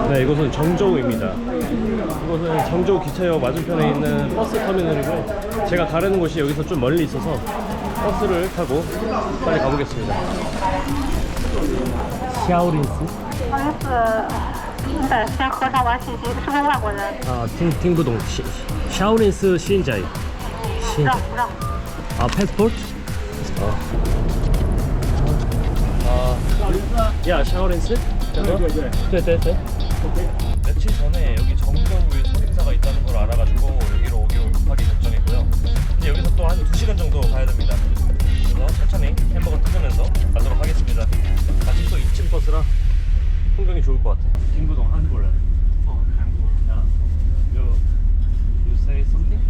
네, 이곳은 정저우입니다. 이곳은 정저우 기차역 맞은편에 있는 버스 터미널이고요. 제가 가려는 곳이 여기서 좀 멀리 있어서 버스를 타고 빨리 가보겠습니다. 샤오린스? 不好意思，得先核查完信息，是不是外国人？ 아, 팅부동 샤오린스 시인자이. 不让不让。 아, 패스포트? 야, 샤오린스? 对对对. 며칠 전에 여기 정저우에 소림사가 있다는 걸 알아가지고 여기로 오기로 급하게 결정했고요. 근데 여기서 또 한 2시간 정도 가야 됩니다. 그래서 천천히 햄버거 뜯으면서 가도록 하겠습니다. 아직 또 2층 버스라 풍경이 좋을 것 같아. 팅부동 한국어. 야, you say something?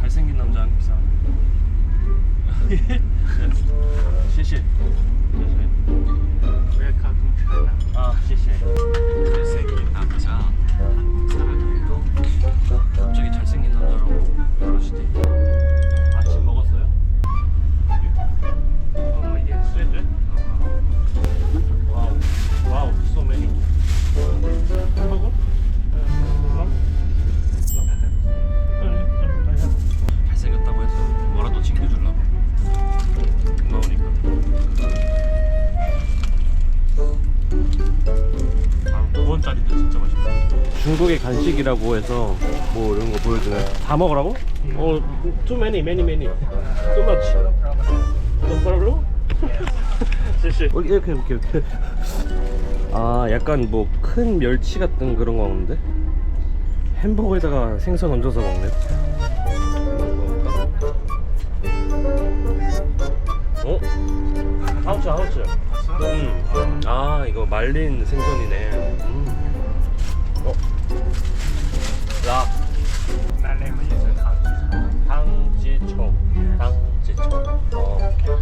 잘생긴 남자 한국 사람. 谢谢. Welcome to China. 아, 谢谢. 잘생긴 남자 한국 사람이에요. 갑자기 잘생긴 남자라고 그러시대. 아침 먹었어요? yes. 네? 와우, 와우, so many. 햄버거? 잘생겼다고 해서 뭐라도 챙겨주려고. 고마우니까. 아, 9원짜리도 진짜 맛있다. 중국의 간식이라고 해서 뭐 이런 거 보여주나요? 다 먹으라고? too many. Too much. 뭐라고? 이렇게. 아, 약간 뭐 큰 멸치 같은 그런 거 먹는데? 햄버거에다가 생선 얹어서 먹네. 어? 하우츠. 아, 이거 말린 생선이네. 라. My name is 당지총. 오케이.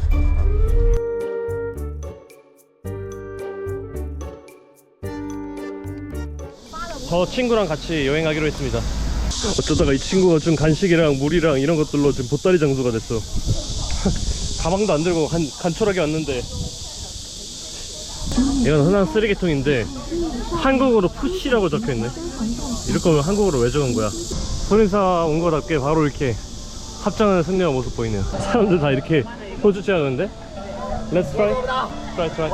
저 친구랑 같이 여행하기로 했습니다. 어쩌다가 이 친구가 준 간식이랑 물이랑 이런 것들로 지금 보따리 장수가 됐어. 가방도 안 들고 간촐하게 왔는데. 이건 흔한 쓰레기통인데 한국어로 푸시라고 적혀있네. 이럴 거면 한국어로 왜 적은 거야? 소림사 온 거답게 바로 이렇게 합장하는 승려의 모습 보이네요. 사람들 다 이렇게 호주 취하는데. Let's try.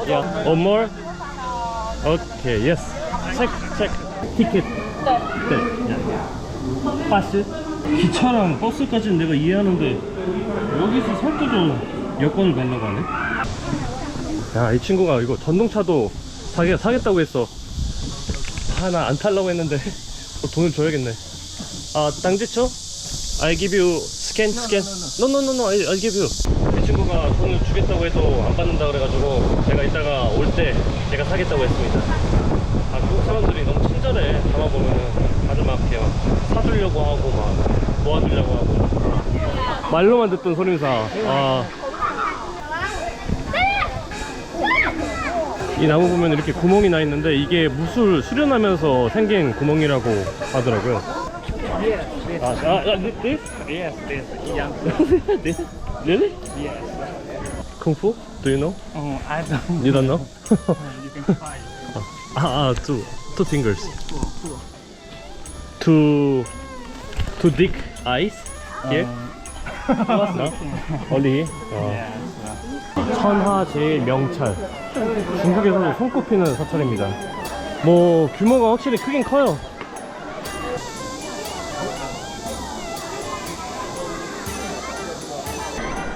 Yeah. One more. Okay. Yes. Check. 티켓. 네. 파스. 기차랑 버스까지는 내가 이해하는데 여기서 설득으로 여권을 달라고 하네. 야, 이 친구가 이거 전동차도 자기가 사겠다고 했어. 나 안 타려고 했는데 돈을 줘야겠네. 아, 당지초? I give you scan. No, I'll give you. 이 친구가 돈을 주겠다고 해도 안 받는다 그래가지고 제가 이따가 올 때 제가 사겠다고 했습니다. 아, 한국 사람들이 너무 친절해. 담아보면은 다들 막 이렇게 막 사주려고 하고 막 도와주려고 하고. 말로만 듣던 소림사. 이 나무 보면 이렇게 구멍이 나 있는데 이게 무술 수련하면서 생긴 구멍이라고 하더라고요. This? Yes, this young. This? Really? Yes. Kung Fu? Do you know? Oh, I don't. You don't know? You can try. Two fingers. To dig ice here? No? Only here? Yes. 천하 제일 명찰. 중국에서도 손꼽히는 사찰입니다. 뭐 규모가 확실히 크긴 커요.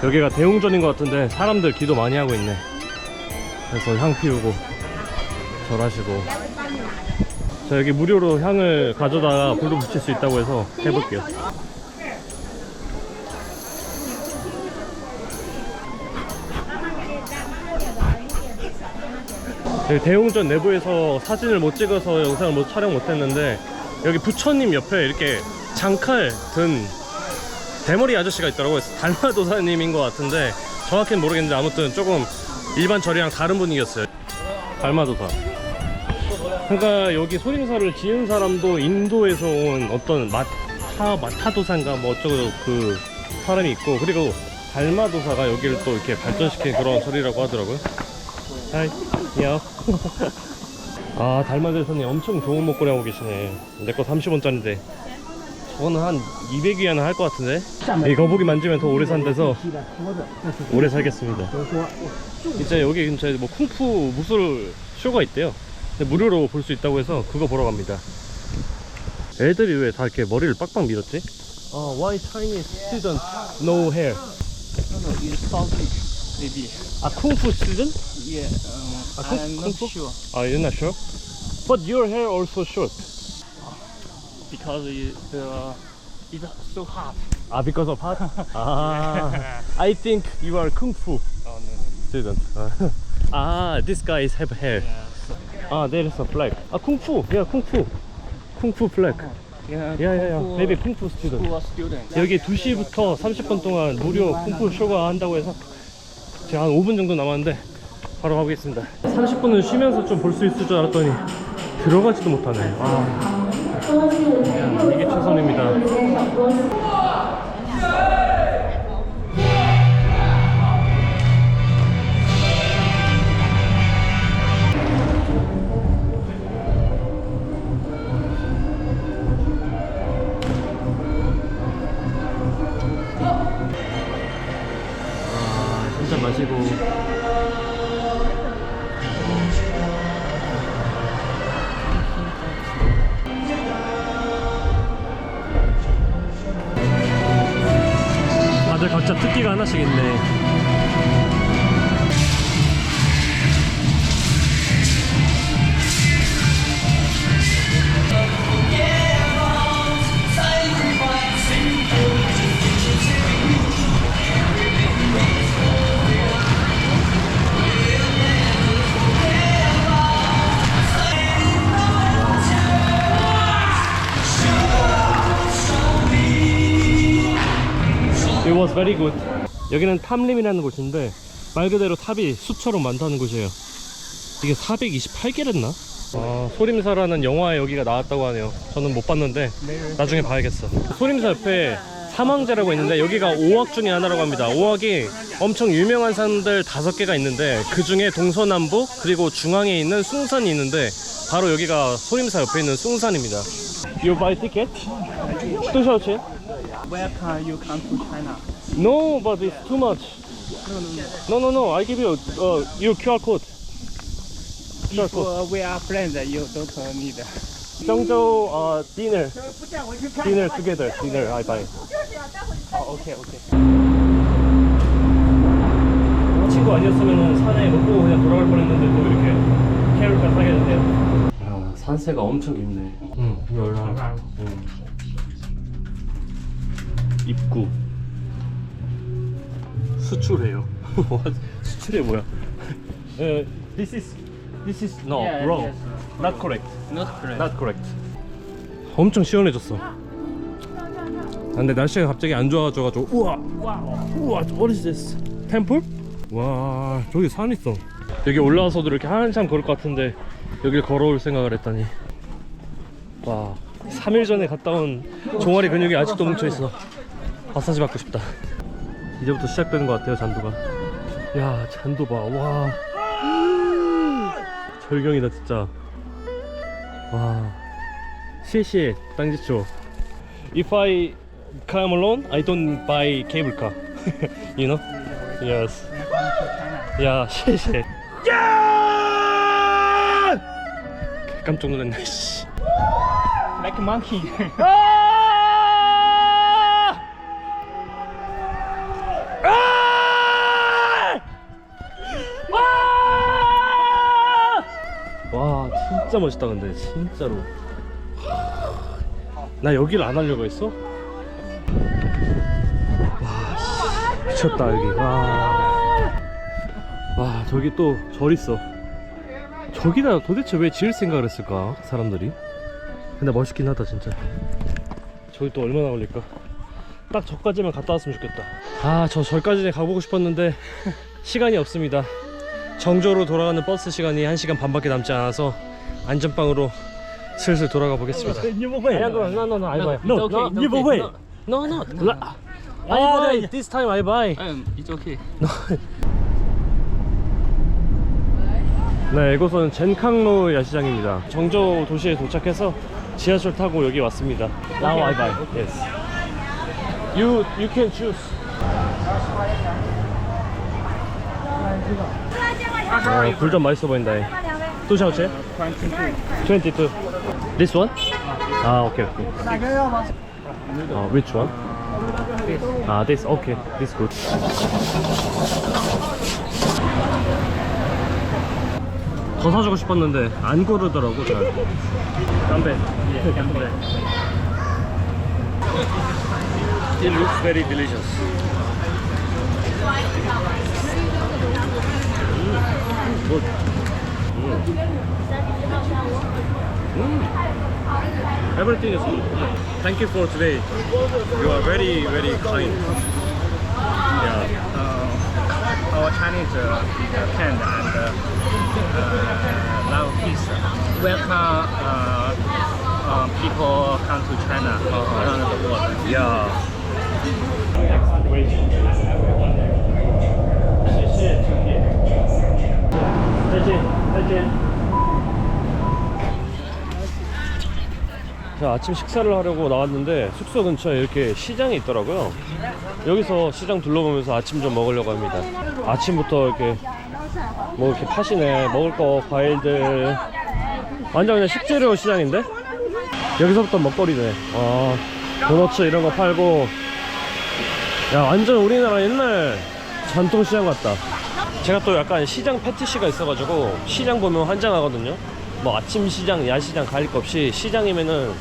여기가 대웅전인 것 같은데 사람들 기도 많이 하고 있네. 그래서 향 피우고 절하시고. 자, 여기 무료로 향을 가져다가 불도 붙일 수 있다고 해서 해볼게요. 대웅전 내부에서 사진을 못 찍어서 영상을 촬영 못했는데 여기 부처님 옆에 이렇게 장칼 든 대머리 아저씨가 있더라고요. 달마도사님인 것 같은데 정확히는 모르겠는데 아무튼 조금 일반 절이랑 다른 분위기였어요. 달마도사. 그러니까 여기 소림사를 지은 사람도 인도에서 온 어떤 마타도사인가 뭐 어쩌고 그 사람이 있고, 그리고 달마도사가 여기를 또 이렇게 발전시킨 그런 절이라고 하더라고요. 하이, 야. 아, 달마대선이 엄청 좋은 목걸이 하고 계시네. 내 거 30원짜리인데 저거는 한 200위안은 할 것 같은데. 이 거북이 만지면 더 오래 산대서 오래 살겠습니다. 진짜 여기 근처에 뭐 쿵푸 무술 쇼가 있대요. 근데 무료로 볼 수 있다고 해서 그거 보러 갑니다. 애들이 왜 다 이렇게 머리를 빡빡 밀었지? Why Chinese student no hair? No, it's something maybe. 아, 쿵푸 student? Yeah, I'm not sure 아, you're not sure? But your hair also short. because it's so hot. 아, because of hot? 아, I think you are 쿵푸 Oh no. student. 아, these guys have hair. 아, there is a flag. 아, 쿵푸. Yeah, 쿵푸. 쿵푸 flag. Yeah, 야야야, Kung Fu maybe 쿵푸 student. School student. 여기 2시부터 30분 동안 무료 쿵푸 쇼가 한다고 해서 제가 한 5분 정도 남았는데 바로 가보겠습니다. 30분은 쉬면서 좀 볼 수 있을 줄 알았더니 들어가지도 못하네. 아, 이게 최선입니다. 한잔 마시고 다들 각자 특기가 하나씩 있네. It was very good. 여기는 탐림이라는 곳인데 말 그대로 탑이 숲처럼 많다는 곳이에요. 이게 428개랬나? 아, 소림사라는 영화에 여기가 나왔다고 하네요. 저는 못 봤는데 나중에 봐야겠어. 소림사 옆에 사망제라고 있는데 여기가 5악 중에 하나라고 합니다. 5악이 엄청 유명한 산들 5개가 있는데 그 중에 동서남북 그리고 중앙에 있는 숭산이 있는데 바로 여기가 소림사 옆에 있는 숭산입니다. You buy ticket? 多少钱? Where can you come to China? No, but it's too much. No. I give you your QR code. QR If code. we are friends, you don't need. Zhengzhou dinner together. Dinner I buy. Oh, okay. 친구 아니었으면 산에 먹고 그냥 돌아갈 뻔했는데 또 이렇게 캐롤카 사게 됐네요. 아, 산세가 엄청 깊네. 열나. 입구 수출해요. 수출해 뭐야? This is no Yeah, wrong. yes. Not correct. Not correct. Not correct. 엄청 시원해졌어. 근데 날씨가 갑자기 안 좋아져가지고 우와 what is this? 템플? 와, 저기 산 있어. 여기 올라와서도 이렇게 한참 걸을 것 같은데 여길 걸어올 생각을 했다니. 와, 3일 전에 갔다 온 종아리 근육이 아직도 뭉쳐있어. 마사지 받고 싶다. 이제부터 시작되는 것 같아요, 잔도가. 야, 잔도 봐. 와, 절경이다 진짜. 와, 시시해 땅지초. If I come alone, I don't buy cable car. You know? Yes. 야, 시시해. 야! 깜짝 놀랐네. 씨. Like a monkey. 와, 진짜 멋있다. 근데 진짜로 나 여기를 안 하려고 했어? 와, 미쳤다 여기. 와, 저기 또 절 있어. 저기다 도대체 왜 지을 생각을 했을까 사람들이? 근데 멋있긴 하다 진짜. 저기 또 얼마나 걸릴까? 딱 저까지만 갔다 왔으면 좋겠다. 아, 저 절까지 가보고 싶었는데 시간이 없습니다. 정조로 돌아가는 버스 시간이 1시간 반밖에 남지 않아서 안전빵으로 슬슬 돌아가 보겠습니다. No, I buy. No, okay, you buy. okay. No. I buy. This time I buy. It's okay. 네, 이곳은 젠캉로 야시장입니다. 정저우 도시에 도착해서 지하철 타고 여기 왔습니다. Now I buy. Yes. You can choose. 굴전 맛있어 보인다. 또 샤오체? 22. This one? 아, 오케이, 오케이. Which one? 아, this. Okay, this good. 더 사주고 싶었는데 안 고르더라고 잘. 담배. 담배. It looks very delicious. Good. Everything is good. Thank you for today. You are very, very kind. Yeah. Our Chinese friend and love peace. Welcome people come to China around the world. Yeah. 자, 아침 식사를 하려고 나왔는데 숙소 근처에 이렇게 시장이 있더라고요. 여기서 시장 둘러보면서 아침 좀 먹으려고 합니다. 아침부터 이렇게 뭐 이렇게 파시네. 먹을 거 과일들 완전 그냥 식재료 시장인데 여기서부터 먹거리네. 도너츠 이런 거 팔고. 야, 완전 우리나라 옛날 전통시장 같다. 제가 또 약간 시장 패티시가 있어가지고 시장 보면 환장하거든요. 뭐 아침 시장, 야시장 가릴 것 없이 시장이면은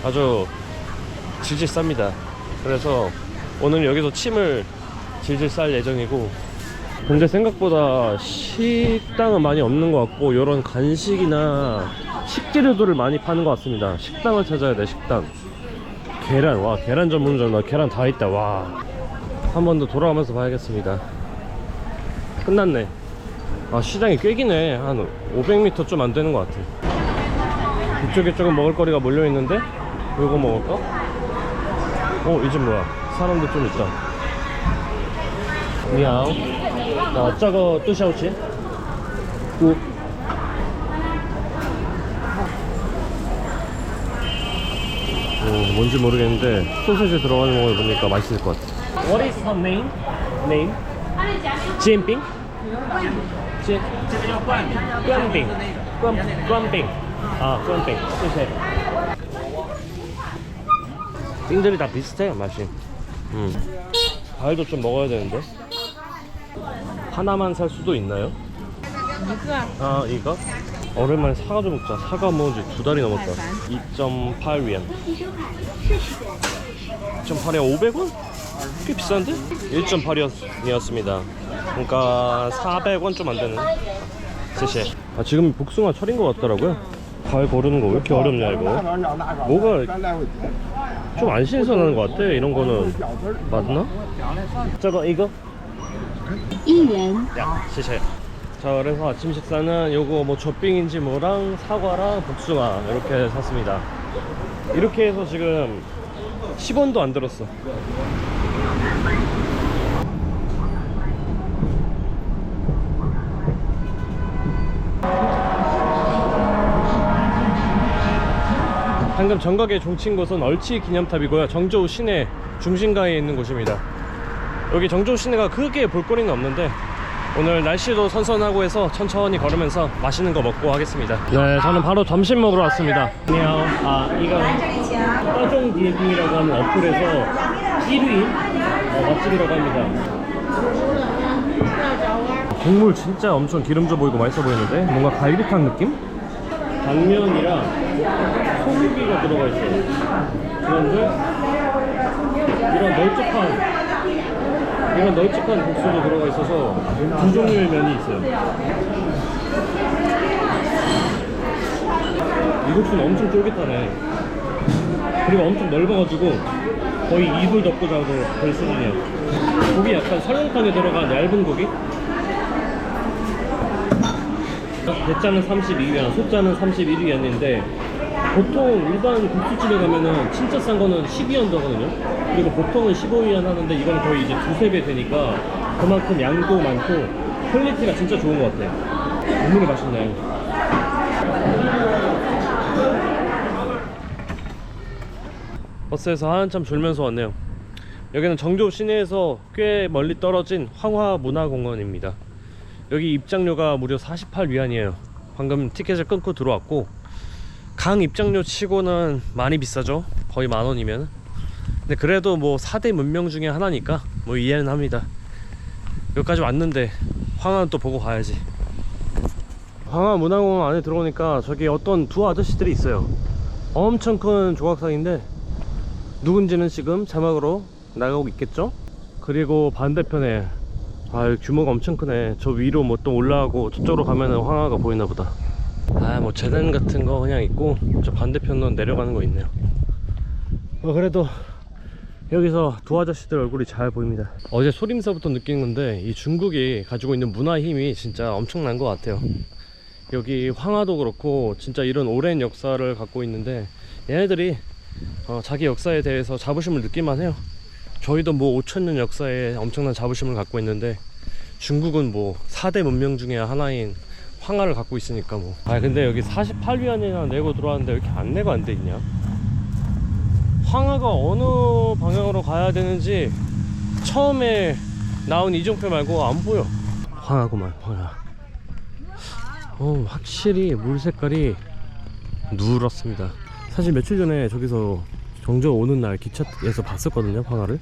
아주 질질 쌉니다. 그래서 오늘 여기서 침을 질질 쌀 예정이고. 근데 생각보다 식당은 많이 없는 것 같고 이런 간식이나 식재료들을 많이 파는 것 같습니다. 식당을 찾아야 돼. 식당. 계란. 와, 계란 전문점. 나 계란 다 있다. 와, 한 번 더 돌아가면서 봐야겠습니다. 끝났네. 아, 시장이 꽤 기네. 한 500m 좀 안 되는 것 같아. 이쪽에 조금 먹을거리가 몰려있는데 이거 먹을까? 이 집 뭐야? 사람들 좀 있다. 미야오. 저거 또 샤오치? 뭔지 모르겠는데 소세지 들어가는 걸 보니까 맛있을 것 같아. What is her name? Name? 찐빙? 찐? 꽌빙. 꽌빙. 아, 꽌빙.谢谢. 빙들이 다 비슷해 맛이. 과일도 좀 먹어야 되는데. 하나만 살 수도 있나요? 아, 이거? 오랜만에 사과 좀 먹자. 사과 먹은 지 2달이 넘었다. 2.8위안. 2.8에 500원? 꽤 비싼데? 1.8이었습니다. 그러니까 400원 좀 안 되는. 세세. 아, 지금 복숭아 철인 것 같더라고요. 과일 고르는 거 왜 이렇게 어렵냐 이거. 뭐가 좀 안 신선한 것 같아. 이런 거는 맞나? 저거 이거? 1元 야, 시세. 자, 그래서 아침 식사는 요거 뭐 젖빙인지 뭐랑 사과랑 복숭아 이렇게 샀습니다. 이렇게 해서 지금 10원도 안 들었어. 방금 정각에 종친 곳은 얼치 기념탑이고요. 정저우 시내 중심가에 있는 곳입니다. 여기 정저우 시내가 크게 볼거리는 없는데 오늘 날씨도 선선하고 해서 천천히 걸으면서 맛있는 거 먹고 하겠습니다. 네, 저는 바로 점심 먹으러 왔습니다. 안녕. 아, 이거 따종 디에팅이라고 하는 어플에서 1위 맛집이라고 합니다. 국물 진짜 엄청 기름져 보이고 맛있어 보이는데 뭔가 갈비탕 느낌? 당면이랑 소고기가 들어가 있어요. 그런데 이런 널찍한 국수도 들어가 있어서 두 종류의 면이 있어요. 이 국수는 엄청 쫄깃하네. 그리고 엄청 넓어가지고 거의 이불 덮고 자도 될 수준이야. 고기 약간 설렁탕에 들어간 얇은 고기? 대짜는 32위안, 소짜는 31위안인데 보통 일반 국수집에 가면은 진짜 싼 거는 12위안 더거든요. 그리고 보통은 15위안 하는데 이건 거의 이제 두세 배 되니까 그만큼 양도 많고 퀄리티가 진짜 좋은 것 같아요. 국물이 맛있네. 버스에서 한참 졸면서 왔네요. 여기는 정조 시내에서 꽤 멀리 떨어진 황화문화공원입니다. 여기 입장료가 무려 48위안이에요. 방금 티켓을 끊고 들어왔고, 강 입장료 치고는 많이 비싸죠. 거의 10,000원이면. 근데 그래도 뭐 4대 문명 중에 하나니까 뭐 이해는 합니다. 여기까지 왔는데 황화는 또 보고 가야지. 황화문화공원 안에 들어오니까 저기 어떤 두 아저씨들이 있어요. 엄청 큰 조각상인데 누군지는 지금 자막으로 나가고 있겠죠? 그리고 반대편에 여기 규모가 엄청 크네. 저 위로 뭐 또 올라가고 저쪽으로 가면은 황화가 보이나 보다. 뭐 재단 같은 거 그냥 있고, 저 반대편으로 내려가는 거 있네요. 그래도 여기서 두 아저씨들 얼굴이 잘 보입니다. 어제 소림사부터 느낀 건데 이 중국이 가지고 있는 문화 힘이 진짜 엄청난 것 같아요. 여기 황화도 그렇고 진짜 이런 오랜 역사를 갖고 있는데 얘네들이 자기 역사에 대해서 자부심을 느낄만 해요. 저희도 뭐 5,000년 역사에 엄청난 자부심을 갖고 있는데 중국은 뭐 4대 문명 중에 하나인 황화를 갖고 있으니까 뭐. 근데 여기 48위안이나 내고 들어왔는데 왜 이렇게 안내가 안 돼 있냐? 황화가 어느 방향으로 가야 되는지 처음에 나온 이정표 말고 안 보여. 황화구만, 황화. 확실히 물 색깔이 누렇습니다. 사실 며칠 전에 저기서 정조 오는 날 기차에서 봤었거든요, 황화를.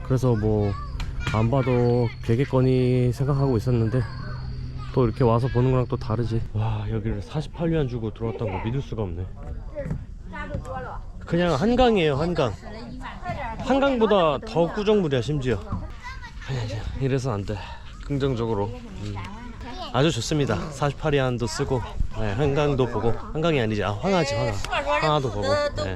그래서 뭐 안 봐도 되겠거니 생각하고 있었는데 또 이렇게 와서 보는 거랑 또 다르지. 와, 여기를 48위안 주고 들어왔다는 거 믿을 수가 없네. 그냥 한강이에요, 한강. 한강보다 더 구정물이야, 심지어. 이래서 안 돼. 긍정적으로. 아주 좋습니다. 48위안도 쓰고, 네, 한강도 보고. 한강이 아니지, 황하지, 황하. 황하도 보고. 네.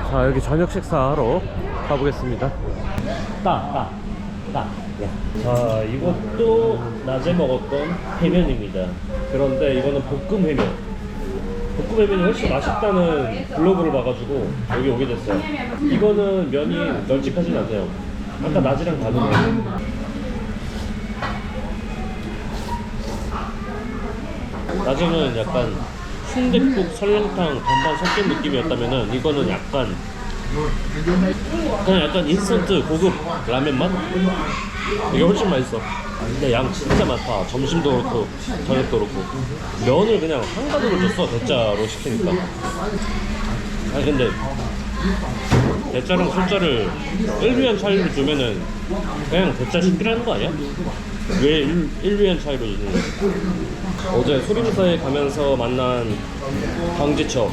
자, 여기 저녁 식사하러 가보겠습니다. 자, 이것도 낮에 먹었던 해면입니다. 그런데 이거는 볶음 해면. 볶음 해면이 훨씬 맛있다는 블로그를 봐가지고 여기 오게 됐어요. 이거는 면이 널찍하진 않네요. 아까 낮이랑 다르네요. 낮에는 약간 순댓국, 설렁탕 반반 섞인 느낌이었다면은 이거는 약간 그냥 약간 인스턴트 고급 라면 맛? 이게 훨씬 맛있어. 근데 양 진짜 많다. 점심도 그렇고 저녁도 그렇고. 면을 그냥 한 가득을 줬어, 대짜로 시키니까. 근데 대짜랑 술짜를 1위안 차이로 주면은 그냥 대짜 시키라는 거 아니야? 왜 1위안 차이로 주는 거야? 어제 소림사에 가면서 만난 강지처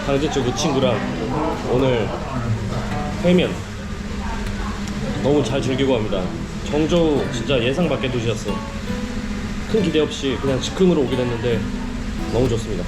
그 친구랑 오늘 해면 너무 잘 즐기고 합니다. 정저우 진짜 예상 밖의 도시였어. 큰 기대 없이 그냥 즉흥으로 오게 됐는데 너무 좋습니다.